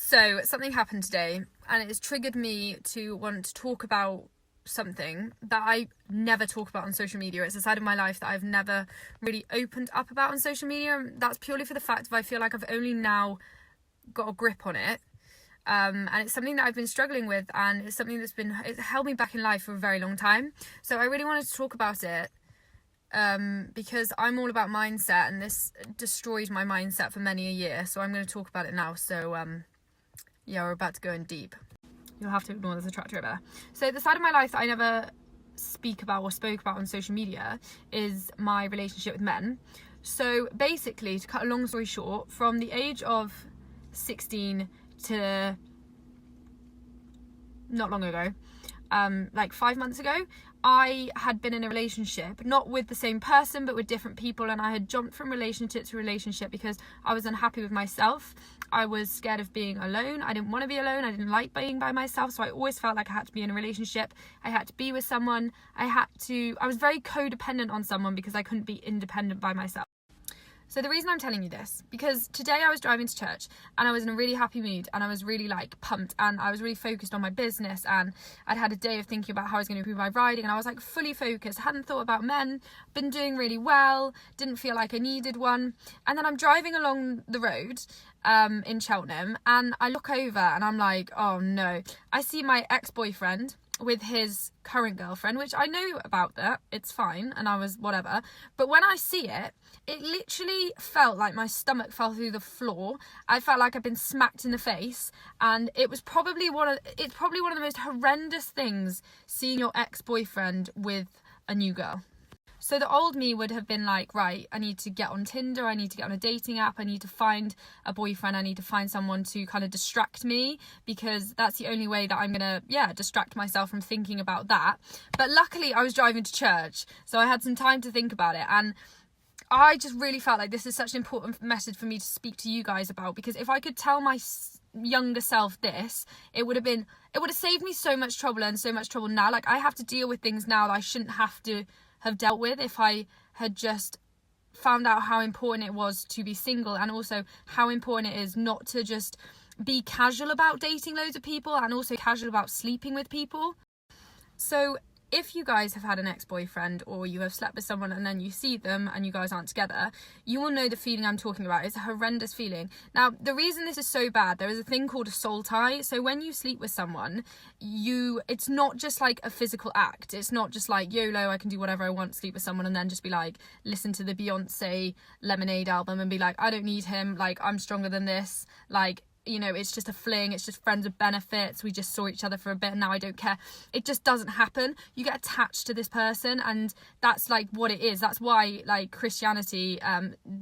So something happened today and it has triggered me to want to talk about something that I never talk about on social media. It's a side of my life that I've never really opened up about on social media, and that's purely for the fact that I feel like I've only now got a grip on it. And it's something that I've been struggling with, and it's something it's held me back in life for a very long time. So I really wanted to talk about it because I'm all about mindset, and this destroyed my mindset for many a year. So I'm going to talk about it now. So yeah, we're about to go in deep. You'll have to ignore there's a tractor over there. So the side of my life that I never speak about or spoke about on social media is my relationship with men. So basically, to cut a long story short, from the age of 16 to not long ago, like 5 months ago, I had been in a relationship, not with the same person, but with different people. And I had jumped from relationship to relationship because I was unhappy with myself. I was scared of being alone. I didn't want to be alone. I didn't like being by myself. So I always felt like I had to be in a relationship. I had to be with someone. I was very codependent on someone because I couldn't be independent by myself. So the reason I'm telling you this, because today I was driving to church and I was in a really happy mood and I was really like pumped and I was really focused on my business, and I'd had a day of thinking about how I was going to improve my riding, and I was like fully focused, hadn't thought about men, been doing really well, didn't feel like I needed one. And then I'm driving along the road in Cheltenham and I look over and I'm like, oh no, I see my ex-boyfriend with his current girlfriend, which I know about that, it's fine, and I was whatever, but when I see it, it literally felt like my stomach fell through the floor. I felt like I'd been smacked in the face, and it's probably one of the most horrendous things, seeing your ex-boyfriend with a new girl. So the old me would have been like, right, I need to get on Tinder, I need to get on a dating app, I need to find a boyfriend, I need to find someone to kind of distract me, because that's the only way that I'm gonna, distract myself from thinking about that. But luckily I was driving to church, so I had some time to think about it, and I just really felt like this is such an important message for me to speak to you guys about, because if I could tell my younger self this, it would have saved me so much trouble now. Like, I have to deal with things now that I shouldn't have to have dealt with if I had just found out how important it was to be single, and also how important it is not to just be casual about dating loads of people and also casual about sleeping with people. So if you guys have had an ex-boyfriend, or you have slept with someone and then you see them and you guys aren't together, you will know the feeling I'm talking about. It's a horrendous feeling. Now, the reason this is so bad, there is a thing called a soul tie. So when you sleep with someone, it's not just like a physical act. It's not just like, YOLO, I can do whatever I want, sleep with someone, and then just be like, listen to the Beyonce Lemonade album and be like, I don't need him, like, I'm stronger than this, like, you know, it's just a fling, it's just friends with benefits, we just saw each other for a bit and now I don't care. It just doesn't happen. You get attached to this person, and that's like what it is. That's why, like, Christianity,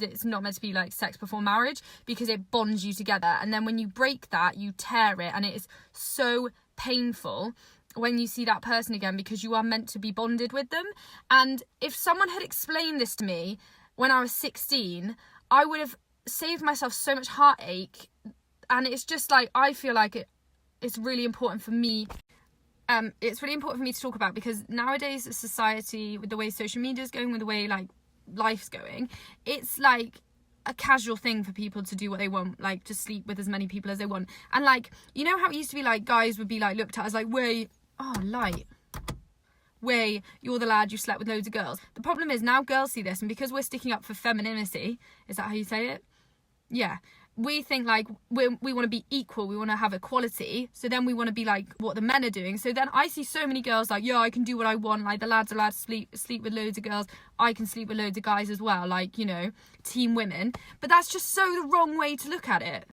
it's not meant to be like sex before marriage, because it bonds you together, and then when you break that, you tear it, and it is so painful when you see that person again, because you are meant to be bonded with them. And if someone had explained this to me when I was 16, I would have saved myself so much heartache. And it's just like, I feel like it's really important for me. It's really important for me to talk about, because nowadays society, with the way social media is going, with the way like life's going, it's like a casual thing for people to do what they want, like to sleep with as many people as they want. And like, you know how it used to be like guys would be like looked at as like, you're the lad, you slept with loads of girls. The problem is now girls see this, and because we're sticking up for femininity, is that how you say it? Yeah. We think like we want to be equal, we want to have equality, so then we want to be like what the men are doing. So then I see so many girls like, I can do what I want, like the lads are allowed to sleep with loads of girls, I can sleep with loads of guys as well, like, you know, team women. But that's just so the wrong way to look at it.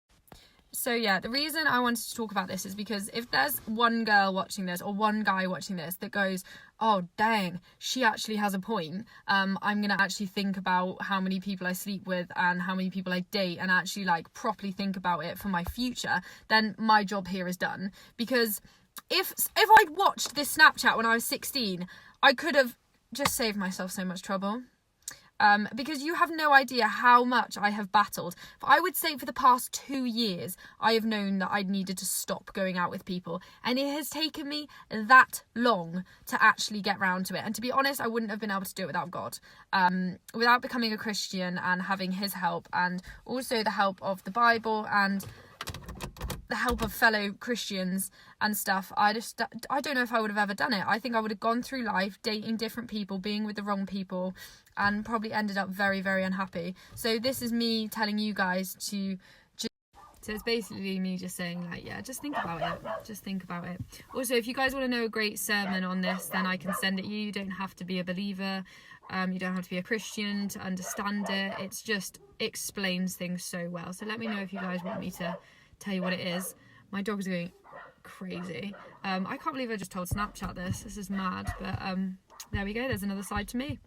So yeah, the reason I wanted to talk about this is because if there's one girl watching this, or one guy watching this, that goes, oh dang, she actually has a point, I'm gonna actually think about how many people I sleep with and how many people I date, and actually like properly think about it for my future, then my job here is done. Because if I'd watched this Snapchat when I was 16, I could have just saved myself so much trouble. Because you have no idea how much I have battled. I would say for the past 2 years, I have known that I needed to stop going out with people. And it has taken me that long to actually get round to it. And to be honest, I wouldn't have been able to do it without God. Without becoming a Christian and having his help, and also the help of the Bible and the help of fellow Christians and stuff, I don't know if I would have ever done it. I think I would have gone through life dating different people, being with the wrong people, and probably ended up very, very unhappy. So this is me telling you guys to so it's basically me just saying, like, yeah, just think about it. Just think about it. Also, if you guys want to know a great sermon on this, then I can send it you. You don't have to be a believer. You don't have to be a Christian to understand it. It's just explains things so well. So let me know if you guys want me to tell you what it is. My dog's going crazy. I can't believe I just told Snapchat this. This is mad. But there we go. There's another side to me.